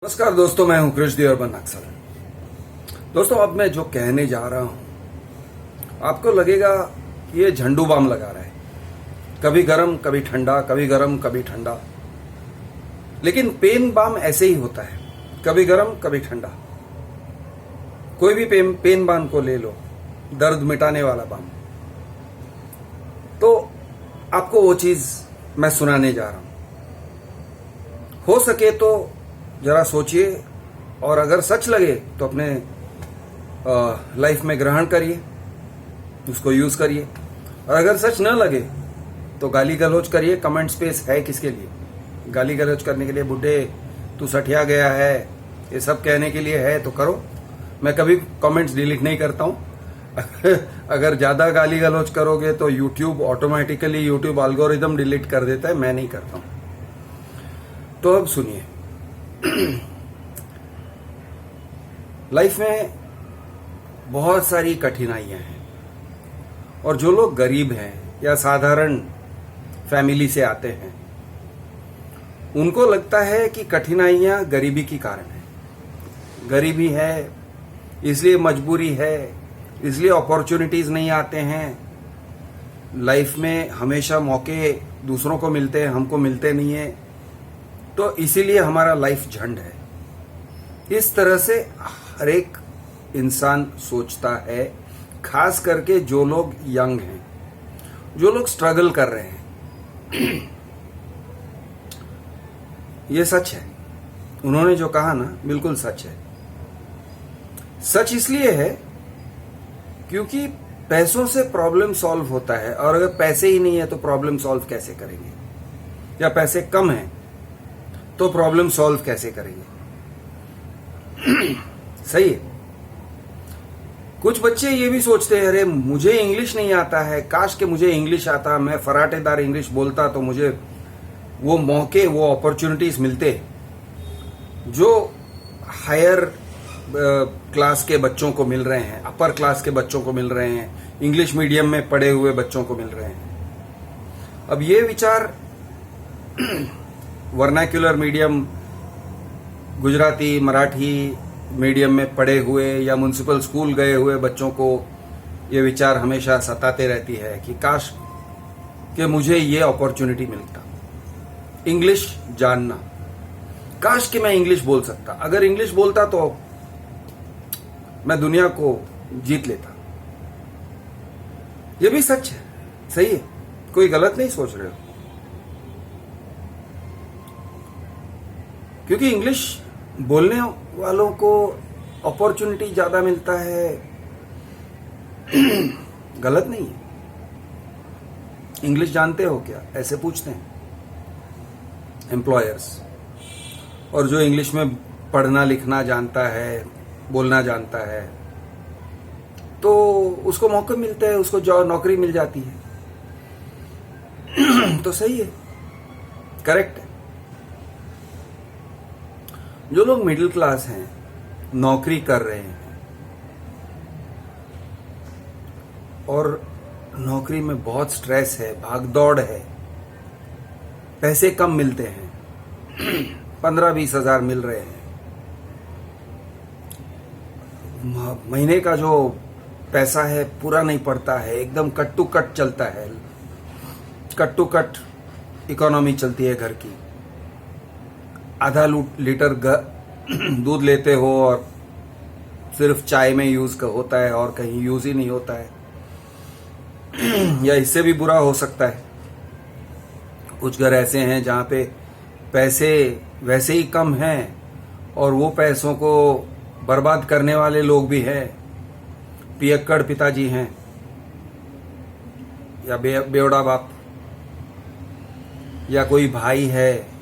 नमस्कार दोस्तों, मैं हूं कृष्णदेव अर्बन अक्सर। दोस्तों, अब मैं जो कहने जा रहा हूं आपको लगेगा कि ये झंडू बाम लगा रहा है, कभी गरम कभी ठंडा, कभी गरम कभी ठंडा। लेकिन पेन बाम ऐसे ही होता है, कभी गरम कभी ठंडा। कोई भी पेन बाम को ले लो, दर्द मिटाने वाला बाम, तो आपको वो चीज मैं सुनाने जा रहा हूं। हो सके तो जरा सोचिए, और अगर सच लगे तो अपने लाइफ में ग्रहण करिए, उसको यूज करिए। और अगर सच न लगे तो गाली गलौज करिए। कमेंट स्पेस है किसके लिए? गाली गलौज करने के लिए, बुढ़े तू सठिया गया है, ये सब कहने के लिए है तो करो। मैं कभी कमेंट्स डिलीट नहीं करता हूं। अगर ज्यादा गाली गलौज करोगे तो YouTube automatically YouTube algorithm delete कर देता है, मैं नहीं करता हूं। तो अब सुनिए। लाइफ में बहुत सारी कठिनाइयां हैं, और जो लोग गरीब हैं या साधारण फैमिली से आते हैं उनको लगता है कि कठिनाइयां गरीबी के कारण है। गरीबी है इसलिए, मजबूरी है इसलिए अपॉर्चुनिटीज नहीं आते हैं। लाइफ में हमेशा मौके दूसरों को मिलते हैं, हमको मिलते नहीं है, तो इसीलिए हमारा लाइफ झंड है। इस तरह से हर एक इंसान सोचता है, खास करके जो लोग यंग हैं, जो लोग स्ट्रगल कर रहे हैं। ये सच है, उन्होंने जो कहा ना बिल्कुल सच है। सच इसलिए है क्योंकि पैसों से प्रॉब्लम सॉल्व होता है, और अगर पैसे ही नहीं है तो प्रॉब्लम सॉल्व कैसे करेंगे? या पैसे कम हैं तो प्रॉब्लम सॉल्व कैसे करेंगे? सही है। कुछ बच्चे ये भी सोचते हैं, अरे मुझे इंग्लिश नहीं आता है, काश के मुझे इंग्लिश आता, मैं फराटेदार इंग्लिश बोलता तो मुझे वो मौके, वो अपॉर्चुनिटीज मिलते जो हायर क्लास के बच्चों को मिल रहे हैं, अपर क्लास के बच्चों को मिल रहे हैं, इंग्लिश मीडियम में पढ़े हुए बच्चों को मिल रहे हैं। अब ये विचार vernacular medium, Gujarati Marathi medium में पढ़े हुए या म्युनिसिपल स्कूल गए हुए बच्चों को ये विचार हमेशा सताते रहती है कि काश कि मुझे ये अपॉर्चुनिटी मिलता, इंग्लिश जानना, काश कि मैं इंग्लिश बोल सकता। अगर इंग्लिश बोलता तो मैं दुनिया को जीत लेता। ये भी सच है, सही है, कोई गलत नहीं सोच रहे हो। क्योंकि इंग्लिश बोलने वालों को अपॉर्चुनिटी ज्यादा मिलता है, गलत नहीं है। इंग्लिश जानते हो क्या, ऐसे पूछते हैं एम्प्लॉयर्स। और जो इंग्लिश में पढ़ना लिखना जानता है, बोलना जानता है, तो उसको मौके मिलते हैं, उसको जॉब नौकरी मिल जाती है। तो सही है, करेक्ट है। जो लोग मिडिल क्लास हैं, नौकरी कर रहे हैं और नौकरी में बहुत स्ट्रेस है, भागदौड़ है, पैसे कम मिलते हैं, 15-20 हजार मिल रहे हैं, महीने का जो पैसा है पूरा नहीं पड़ता है, एकदम कट टू कट चलता है, कट टू कट इकोनॉमी चलती है घर की। आधा लीटर दूध लेते हो और सिर्फ चाय में यूज होता है और कहीं यूज ही नहीं होता है। या इससे भी बुरा हो सकता है, कुछ घर ऐसे हैं जहां पे पैसे वैसे ही कम हैं और वो पैसों को बर्बाद करने वाले लोग भी हैं, पियक्कड़ पिताजी हैं या बेवड़ा बाप, या कोई भाई है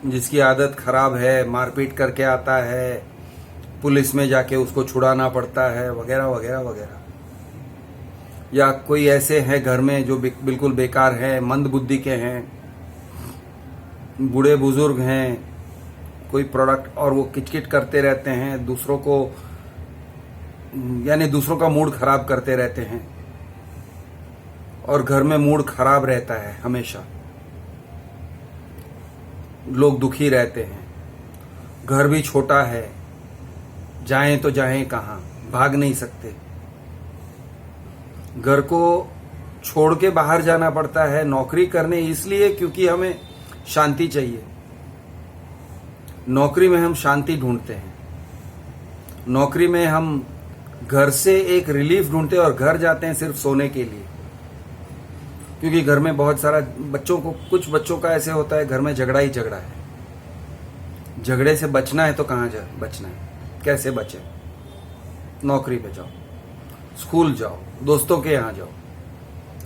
जिसकी आदत खराब है, मारपीट करके आता है, पुलिस में जाके उसको छुड़ाना पड़ता है, वगैरह वगैरह वगैरह। या कोई ऐसे हैं घर में जो बिल्कुल बेकार हैं, मंद बुद्धि के हैं, बूढ़े बुजुर्ग हैं, कोई प्रोडक्ट, और वो किचकिच करते रहते हैं दूसरों को, यानी दूसरों का मूड खराब करते रहते हैं, और घर में मूड खराब रहता है हमेशा, लोग दुखी रहते हैं। घर भी छोटा है, जाएं तो जाएं कहाँ, भाग नहीं सकते। घर को छोड़ के बाहर जाना पड़ता है नौकरी करने, इसलिए क्योंकि हमें शांति चाहिए। नौकरी में हम शांति ढूंढते हैं, नौकरी में हम घर से एक रिलीफ ढूंढते हैं और घर जाते हैं सिर्फ सोने के लिए। क्योंकि घर में बहुत सारा कुछ बच्चों का ऐसे होता है, घर में झगड़ा ही झगड़ा है। झगड़े से बचना है तो कहाँ बचना है, कैसे बचे? नौकरी पे जाओ, स्कूल जाओ, दोस्तों के यहां जाओ,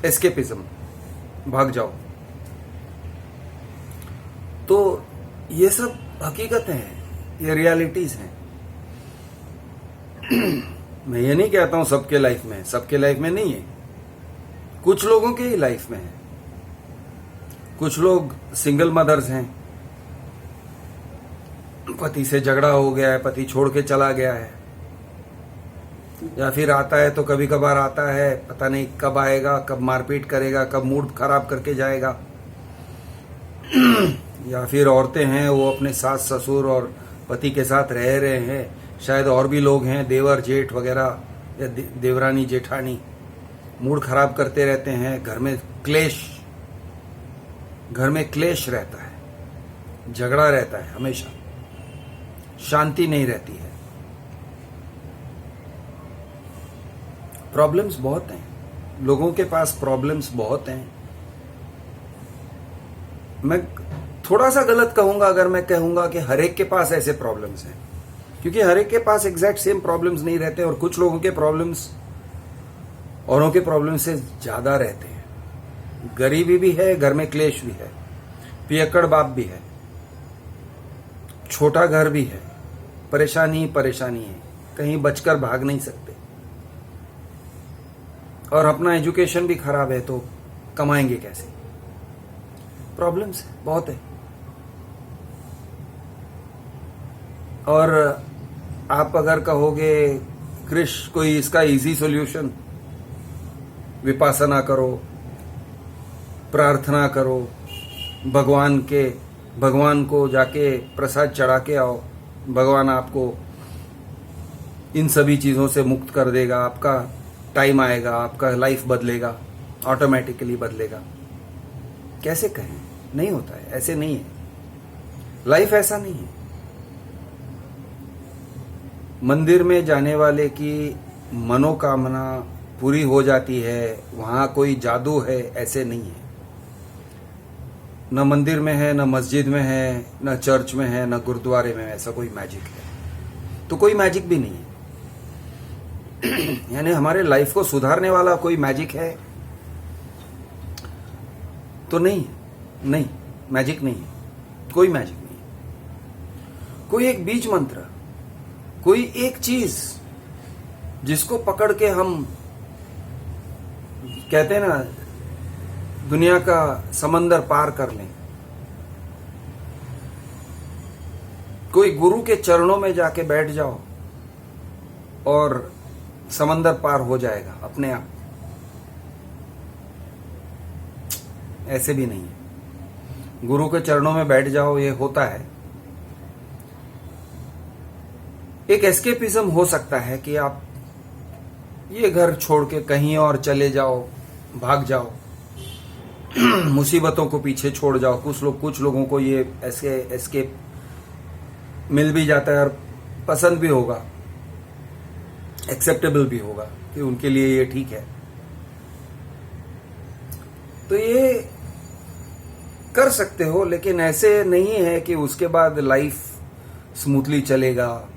एस्केपिज्म, भाग जाओ। तो ये सब हकीकतें हैं, ये रियलिटीज हैं। मैं ये नहीं कहता हूं सबके लाइफ में, सबके लाइफ में नहीं है, कुछ लोगों के ही लाइफ में है। कुछ लोग सिंगल मदर्स हैं, पति से झगड़ा हो गया है, पति छोड़ के चला गया है, या फिर आता है तो कभी कभार आता है, पता नहीं कब आएगा, कब मारपीट करेगा, कब मूड खराब करके जाएगा। या फिर औरतें हैं, वो अपने सास ससुर और पति के साथ रह रहे हैं, शायद और भी लोग हैं, देवर जेठ वगैरह या देवरानी जेठानी, मूड खराब करते रहते हैं। घर में क्लेश रहता है, झगड़ा रहता है, हमेशा शांति नहीं रहती है। प्रॉब्लम्स बहुत हैं, लोगों के पास प्रॉब्लम्स बहुत हैं। मैं थोड़ा सा गलत कहूंगा अगर मैं कहूंगा कि हर एक के पास ऐसे प्रॉब्लम्स हैं, क्योंकि हर एक के पास एग्जैक्ट सेम प्रॉब्लम्स नहीं रहते, और कुछ लोगों के प्रॉब्लम्स औरों के प्रॉब्लम से ज्यादा रहते हैं। गरीबी भी है, घर में क्लेश भी है, पियक्कड़ बाप भी है, छोटा घर भी है, परेशानी है, कहीं बचकर भाग नहीं सकते, और अपना एजुकेशन भी खराब है, तो कमाएंगे कैसे? प्रॉब्लम्स बहुत है। और आप अगर कहोगे कृष कोई इसका इजी सॉल्यूशन, विपासना करो, प्रार्थना करो, भगवान को जाके प्रसाद चढ़ा के आओ, भगवान आपको इन सभी चीजों से मुक्त कर देगा, आपका टाइम आएगा, आपका लाइफ बदलेगा, ऑटोमेटिकली बदलेगा। कैसे कहें? नहीं होता है, ऐसे नहीं है, लाइफ ऐसा नहीं है। मंदिर में जाने वाले की मनोकामना पूरी हो जाती है, वहां कोई जादू है, ऐसे नहीं है। न मंदिर में है, न मस्जिद में है, न चर्च में है, न गुरुद्वारे में ऐसा कोई मैजिक है, तो कोई मैजिक भी नहीं है। यानी हमारे लाइफ को सुधारने वाला कोई मैजिक है तो नहीं, मैजिक नहीं है, कोई मैजिक नहीं है। कोई एक बीज मंत्र, कोई एक चीज जिसको पकड़ के हम कहते हैं ना दुनिया का समंदर पार कर लें। कोई गुरु के चरणों में जाके बैठ जाओ और समंदर पार हो जाएगा अपने आप, ऐसे भी नहीं है। गुरु के चरणों में बैठ जाओ, ये होता है। एक एस्केपिज्म हो सकता है कि आप ये घर छोड़ के कहीं और चले जाओ, भाग जाओ, मुसीबतों को पीछे छोड़ जाओ। कुछ लोगों को ये एस्केप मिल भी जाता है और पसंद भी होगा, एक्सेप्टेबल भी होगा कि उनके लिए ये ठीक है। तो ये कर सकते हो, लेकिन ऐसे नहीं है कि उसके बाद लाइफ स्मूथली चलेगा,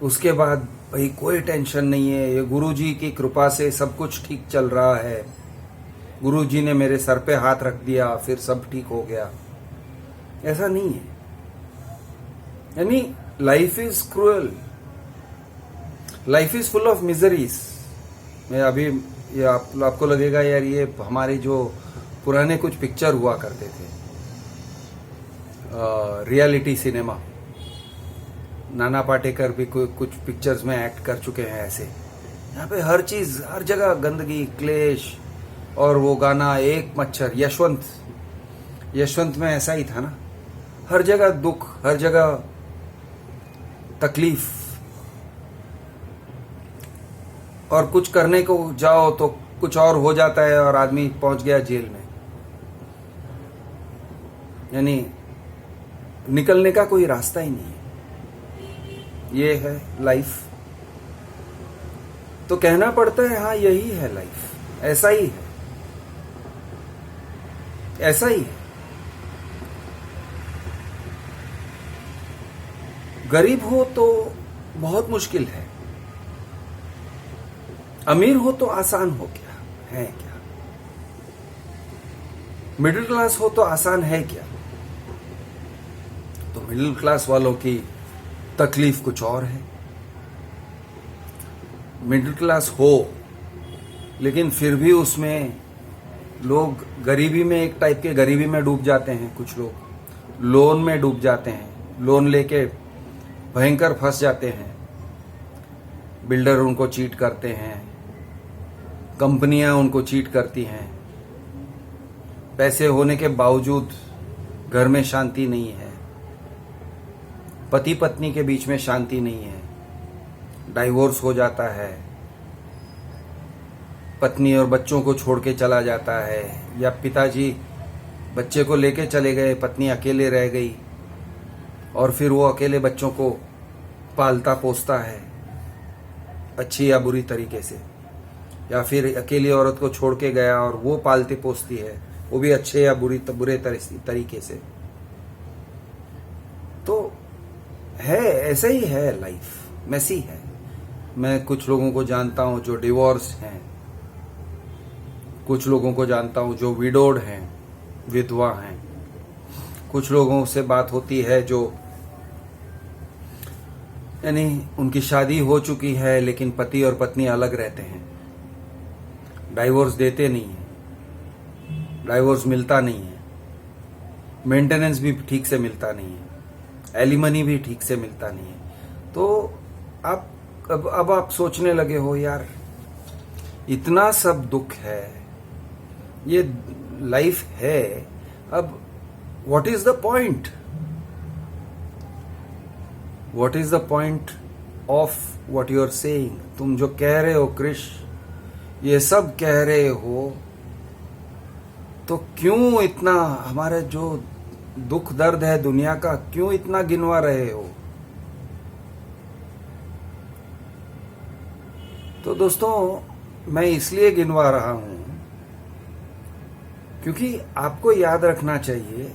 उसके बाद भाई कोई टेंशन नहीं है, ये गुरुजी की कृपा से सब कुछ ठीक चल रहा है, गुरुजी ने मेरे सर पे हाथ रख दिया फिर सब ठीक हो गया। ऐसा नहीं है। यानी life is cruel, life is full of miseries. मैं अभी ये आपको लगेगा यार ये हमारे जो पुराने कुछ पिक्चर हुआ करते थे, रियलिटी सिनेमा, नाना पाटेकर भी कुछ पिक्चर्स में एक्ट कर चुके हैं ऐसे। यहाँ पे हर चीज, हर जगह गंदगी, क्लेश, और वो गाना एक मच्छर, यशवंत में ऐसा ही था ना, हर जगह दुख, हर जगह तकलीफ, और कुछ करने को जाओ तो कुछ और हो जाता है और आदमी पहुंच गया जेल में। यानी निकलने का कोई रास्ता ही नहीं है। ये है लाइफ। तो कहना पड़ता है हाँ यही है लाइफ, ऐसा ही है, ऐसा ही है। गरीब हो तो बहुत मुश्किल है, अमीर हो तो आसान हो क्या है क्या, मिडिल क्लास हो तो आसान है क्या। तो मिडिल क्लास वालों की तकलीफ कुछ और है। मिडिल क्लास हो लेकिन फिर भी उसमें लोग गरीबी में, एक टाइप के गरीबी में डूब जाते हैं। कुछ लोग लोन में डूब जाते हैं, लोन लेके भयंकर फंस जाते हैं। बिल्डर उनको चीट करते हैं, कंपनियां उनको चीट करती हैं। पैसे होने के बावजूद घर में शांति नहीं है, पति पत्नी के बीच में शांति नहीं है, डाइवोर्स हो जाता है, पत्नी और बच्चों को छोड़ के चला जाता है, या पिताजी बच्चे को लेके चले गए, पत्नी अकेले रह गई और फिर वो अकेले बच्चों को पालता पोसता है अच्छी या बुरी तरीके से, या फिर अकेली औरत को छोड़ के गया और वो पालती पोसती है, वो भी अच्छे या बुरे तरीके से। तो है, ऐसे ही है लाइफ, मैसी है। मैं कुछ लोगों को जानता हूं जो डिवोर्स हैं, कुछ लोगों को जानता हूं जो विडोड हैं, विधवा हैं। कुछ लोगों से बात होती है जो यानी उनकी शादी हो चुकी है लेकिन पति और पत्नी अलग रहते हैं, डाइवोर्स देते नहीं है, डाइवोर्स मिलता नहीं है, मेंटेनेंस भी ठीक से मिलता नहीं है, एलिमनी भी ठीक से मिलता नहीं है। तो आप अब आप सोचने लगे हो यार इतना सब दुख है, ये लाइफ है, अब what is the point, what is the point of what you are saying. तुम जो कह रहे हो क्रिश, ये सब कह रहे हो, तो क्यों इतना हमारे जो दुख दर्द है दुनिया का, क्यों इतना गिनवा रहे हो। तो दोस्तों मैं इसलिए गिनवा रहा हूं क्योंकि आपको याद रखना चाहिए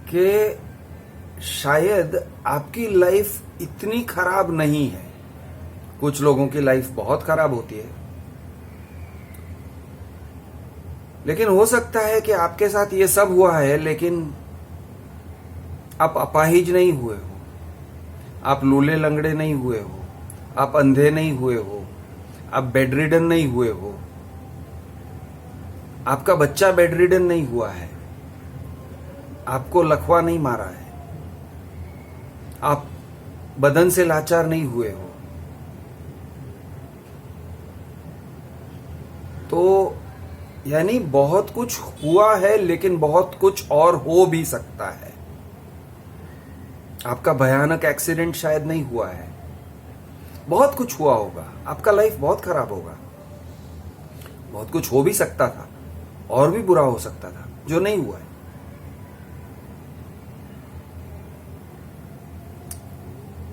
कि शायद आपकी लाइफ इतनी खराब नहीं है। कुछ लोगों की लाइफ बहुत खराब होती है, लेकिन हो सकता है कि आपके साथ ये सब हुआ है लेकिन आप अपाहिज नहीं हुए हो, आप लूले लंगड़े नहीं हुए हो, आप अंधे नहीं हुए हो, आप बेडरिडन नहीं हुए हो, आपका बच्चा बेडरिडन नहीं हुआ है, आपको लकवा नहीं मारा है, आप बदन से लाचार नहीं हुए हो। तो यानी बहुत कुछ हुआ है लेकिन बहुत कुछ और हो भी सकता है। आपका भयानक एक्सीडेंट शायद नहीं हुआ है, बहुत कुछ हुआ होगा, आपका लाइफ बहुत खराब होगा, बहुत कुछ हो भी सकता था और भी बुरा हो सकता था जो नहीं हुआ है।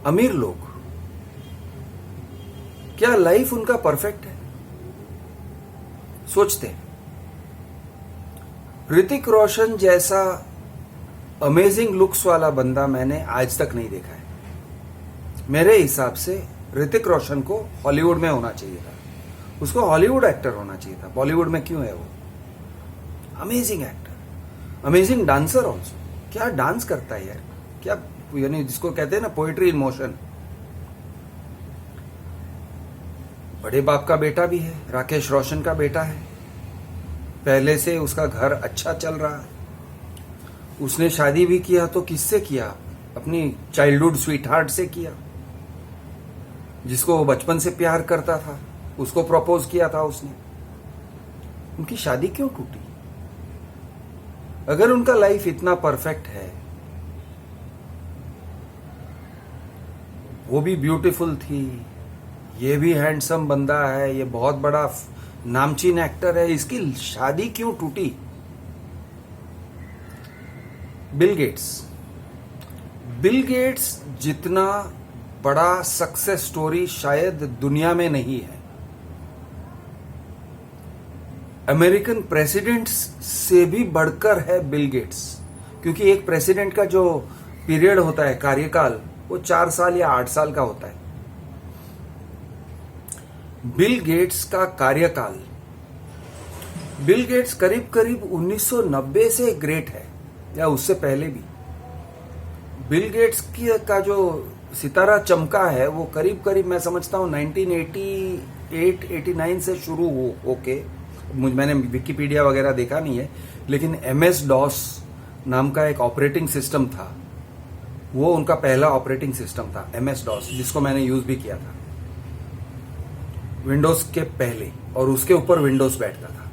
अमीर लोग, क्या लाइफ उनका परफेक्ट है? सोचते हैं ऋतिक रोशन जैसा अमेजिंग लुक्स वाला बंदा मैंने आज तक नहीं देखा है। मेरे हिसाब से ऋतिक रोशन को हॉलीवुड में होना चाहिए था, उसको हॉलीवुड एक्टर होना चाहिए था। बॉलीवुड में क्यों है वो? Amazing actor, amazing dancer also. क्या डांस करता है यार, क्या, यानी जिसको कहते हैं ना पोएट्री इन मोशन। बड़े बाप का बेटा भी है, राकेश रोशन का बेटा है, पहले से उसका घर अच्छा चल रहा है। उसने शादी भी किया तो किससे किया? अपनी चाइल्डहुड स्वीट हार्ट से किया, जिसको वो बचपन से प्यार करता था, उसको प्रपोज किया था उसने। उनकी शादी क्यों टूटी? अगर उनका लाइफ इतना परफेक्ट है वो भी ब्यूटीफुल थी, ये भी हैंडसम बंदा है, ये बहुत बड़ा नामचीन एक्टर है, इसकी शादी क्यों टूटी? बिल गेट्स जितना बड़ा सक्सेस स्टोरी शायद दुनिया में नहीं है। अमेरिकन प्रेसिडेंट्स से भी बढ़कर है बिल गेट्स, क्योंकि एक प्रेसिडेंट का जो पीरियड होता है, कार्यकाल, वो 4 साल या 8 साल का होता है। बिल गेट्स का कार्यकाल, बिल गेट्स करीब करीब 1990 से ग्रेट है, या उससे पहले भी। बिल गेट्स का जो सितारा चमका है वो करीब करीब मैं समझता हूं 1988-89 से शुरू होके, मैंने विकिपीडिया वगैरह देखा नहीं है, लेकिन MS DOS नाम का एक ऑपरेटिंग सिस्टम था, वो उनका पहला ऑपरेटिंग सिस्टम था, MS DOS, जिसको मैंने यूज भी किया था विंडोज के पहले, और उसके ऊपर विंडोज बैठता था।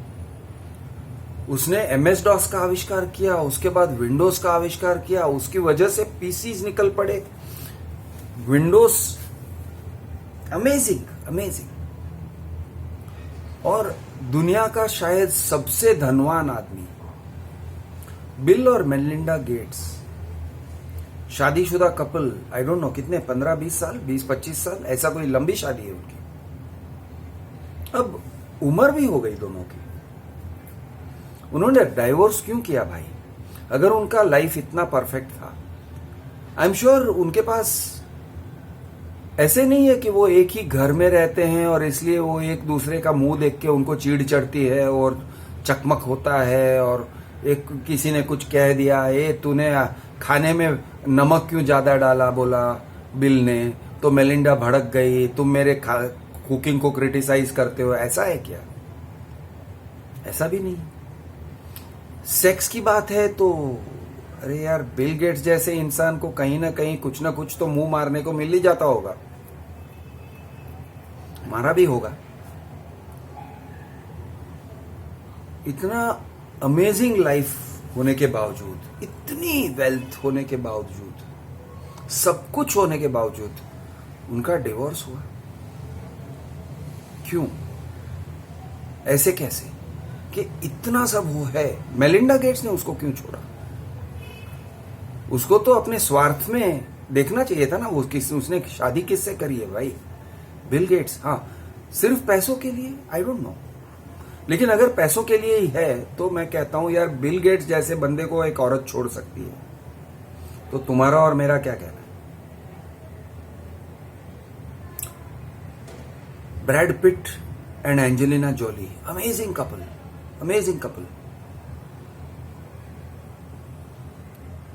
उसने MS DOS का आविष्कार किया, उसके बाद विंडोज का आविष्कार किया, उसकी वजह से पीसीज निकल पड़े, विंडोज, अमेजिंग। और दुनिया का शायद सबसे धनवान आदमी बिल और मेलिंडा गेट्स, शादीशुदा कपल, आई डोंट नो कितने, 15-20 साल, 20-25 साल, ऐसा कोई लंबी शादी है उनकी। अब उम्र भी हो गई दोनों की, उन्होंने डाइवोर्स क्यों किया भाई? अगर उनका लाइफ इतना परफेक्ट था, आई एम श्योर उनके पास ऐसे नहीं है कि वो एक ही घर में रहते हैं और इसलिए वो एक दूसरे का मुंह देख के उनको चीड़ चढ़ती है और चकमक होता है, और एक किसी ने कुछ कह दिया, ए तूने खाने में नमक क्यों ज्यादा डाला, बोला बिल ने, तो मेलिंडा भड़क गई, तुम मेरे कुकिंग को क्रिटिसाइज करते हो, ऐसा है क्या? ऐसा भी नहीं। सेक्स की बात है तो अरे यार, बिल गेट्स जैसे इंसान को कहीं ना कहीं कुछ ना कुछ तो मुंह मारने को मिल ही जाता होगा, हमारा भी होगा। इतना अमेजिंग लाइफ होने के बावजूद, इतनी वेल्थ होने के बावजूद, सब कुछ होने के बावजूद उनका डिवोर्स हुआ। क्यों? ऐसे कैसे कि इतना सब वो है? मेलिंडा गेट्स ने उसको क्यों छोड़ा? उसको तो अपने स्वार्थ में देखना चाहिए था ना, उसने शादी किससे करी है भाई? बिल गेट्स, हाँ, सिर्फ पैसों के लिए? आई डोंट नो, लेकिन अगर पैसों के लिए ही है तो मैं कहता हूं यार, बिल गेट्स जैसे बंदे को एक औरत छोड़ सकती है, तो तुम्हारा और मेरा क्या कहना है? Brad Pitt and Angelina Jolie, amazing couple.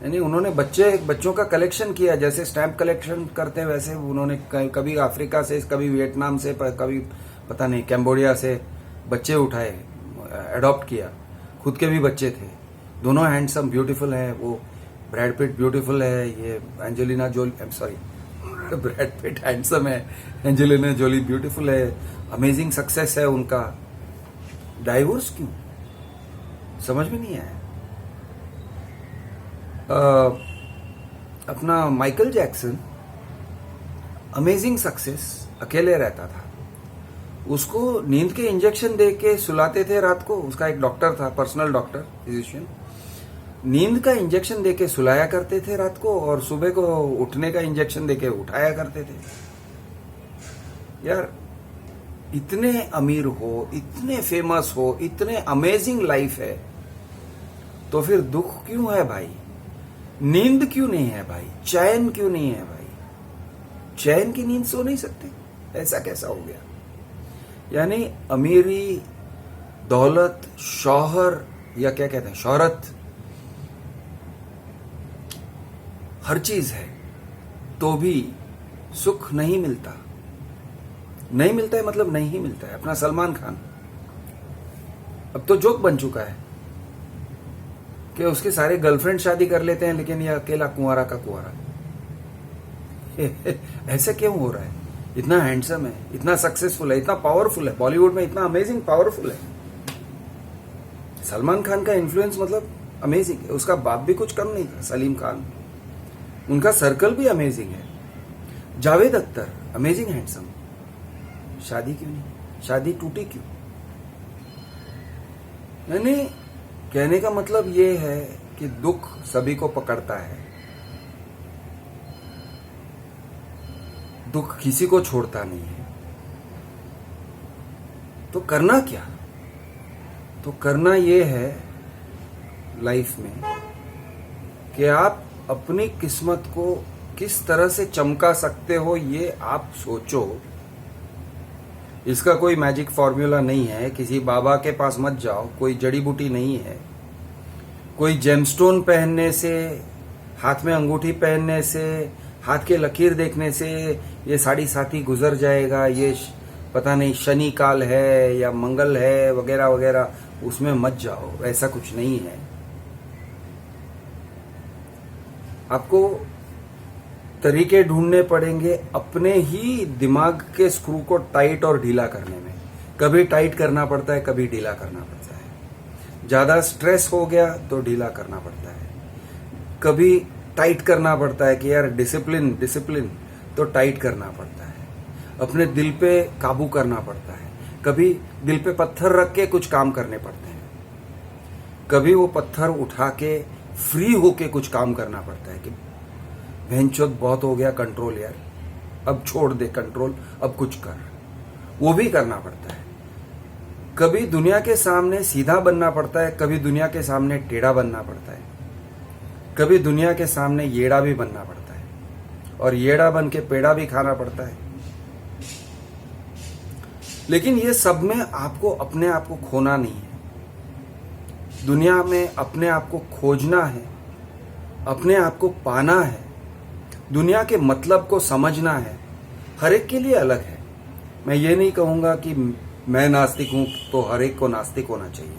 यानी उन्होंने बच्चों का कलेक्शन किया, जैसे स्टैंप कलेक्शन करते हैं वैसे उन्होंने कभी अफ्रीका से, कभी वियतनाम से, कभी पता नहीं कैम्बोडिया से बच्चे उठाए, अडॉप्ट किया, खुद के भी बच्चे थे, दोनों हैंडसम ब्यूटीफुल है। वो ब्रैड पिट ब्यूटीफुल है, ये Angelina Jolie, I am sorry, Brad Pitt handsome है, एंजेलिना जोली ब्यूटीफुल है, अमेजिंग सक्सेस है उनका। डाइवोर्स क्यों? समझ में नहीं आया। अपना माइकल जैक्सन, अमेजिंग सक्सेस, अकेले रहता था, उसको नींद के इंजेक्शन दे के सुलाते थे रात को, उसका एक डॉक्टर था, पर्सनल डॉक्टर, फिजिशियन, नींद का इंजेक्शन दे के सुलाया करते थे रात को, और सुबह को उठने का इंजेक्शन दे के उठाया करते थे। यार, इतने अमीर हो, इतने फेमस हो, इतने अमेजिंग लाइफ है, तो फिर दुख क्यों है भाई? नींद क्यों नहीं है भाई? चैन क्यों नहीं है भाई? चैन की नींद सो नहीं सकते? ऐसा कैसा हो गया? यानी अमीरी, दौलत, शौहर, या क्या कहते हैं, शोहरत, हर चीज है, तो भी सुख नहीं मिलता। नहीं मिलता है मतलब नहीं मिलता है। अपना सलमान खान अब तो जोक बन चुका है कि उसके सारे गर्लफ्रेंड शादी कर लेते हैं, लेकिन ये अकेला कुंवारा का कुंवारा। ऐसा क्यों हो रहा है? इतना हैंडसम है, इतना सक्सेसफुल है, इतना पावरफुल है, बॉलीवुड में इतना अमेजिंग पावरफुल है। सलमान खान का इन्फ्लुएंस मतलब अमेजिंग है। उसका बाप भी कुछ कम नहीं था, सलीम खान, उनका सर्कल भी अमेजिंग है। जावेद अख्तर अमेजिंग हैंडसम, शादी क्यों नहीं, शादी टूटी क्यों? यानी कहने का मतलब ये है कि दुख सभी को पकड़ता है, दुख किसी को छोड़ता नहीं है। तो करना क्या? तो करना ये है लाइफ में कि आप अपनी किस्मत को किस तरह से चमका सकते हो, ये आप सोचो। इसका कोई मैजिक फॉर्मूला नहीं है, किसी बाबा के पास मत जाओ, कोई जड़ी बूटी नहीं है, कोई जेमस्टोन पहनने से, हाथ में अंगूठी पहनने से, हाथ के लकीर देखने से ये साड़ी साथी गुजर जाएगा, ये पता नहीं शनि काल है या मंगल है वगैरह वगैरह, उसमें मत जाओ, ऐसा कुछ नहीं है। आपको तरीके ढूंढने पड़ेंगे अपने ही दिमाग के स्क्रू को टाइट और ढीला करने में। कभी टाइट करना पड़ता है, कभी ढीला करना पड़ता है। ज्यादा स्ट्रेस हो गया तो ढीला करना पड़ता है, कभी टाइट करना पड़ता है कि यार डिसिप्लिन डिसिप्लिन, तो टाइट करना पड़ता है। अपने दिल पे काबू करना पड़ता है, कभी दिल पे पत्थर रख के कुछ काम करने पड़ते हैं, कभी वो पत्थर उठा के फ्री होके कुछ काम करना पड़ता है कि भैंचोद बहुत हो गया कंट्रोल यार, अब छोड़ दे कंट्रोल, अब कुछ कर, वो भी करना पड़ता है। कभी दुनिया के सामने सीधा बनना पड़ता है, कभी दुनिया के सामने टेढ़ा बनना पड़ता है, कभी दुनिया के सामने येड़ा भी बनना पड़ता है, और येड़ा बन के पेड़ा भी खाना पड़ता है। लेकिन ये सब में आपको अपने आप को खोना नहीं है, दुनिया में अपने आप को खोजना है, अपने आप को पाना है, दुनिया के मतलब को समझना है। हर एक के लिए अलग है। मैं ये नहीं कहूंगा कि मैं नास्तिक हूं तो हर एक को नास्तिक होना चाहिए,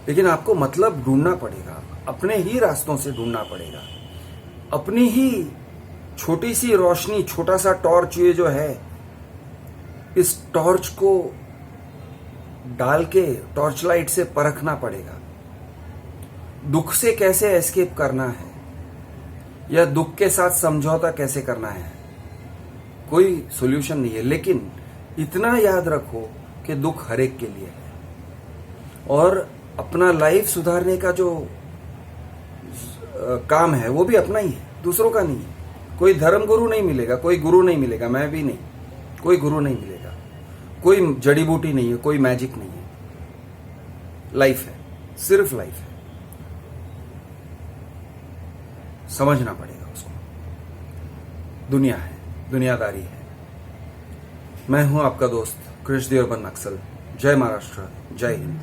लेकिन आपको मतलब ढूंढना पड़ेगा, अपने ही रास्तों से ढूंढना पड़ेगा। अपनी ही छोटी सी रोशनी, छोटा सा टॉर्च ये जो है, इस टॉर्च को डाल के टॉर्च लाइट से परखना पड़ेगा। दुख से कैसे एस्केप करना है या दुख के साथ समझौता कैसे करना है, कोई सॉल्यूशन नहीं है। लेकिन इतना याद रखो कि दुख हर एक के लिए है, और अपना लाइफ सुधारने का जो काम है वो भी अपना ही है, दूसरों का नहीं है। कोई धर्म गुरु नहीं मिलेगा, कोई गुरु नहीं मिलेगा, मैं भी नहीं, कोई गुरु नहीं मिलेगा, कोई जड़ी बूटी नहीं है, कोई मैजिक नहीं है। लाइफ है, सिर्फ लाइफ है, समझना पड़ेगा उसको। दुनिया है, दुनियादारी है। मैं हूं आपका दोस्त कृष्ण देव नक्सल। जय महाराष्ट्र, जय हिंद।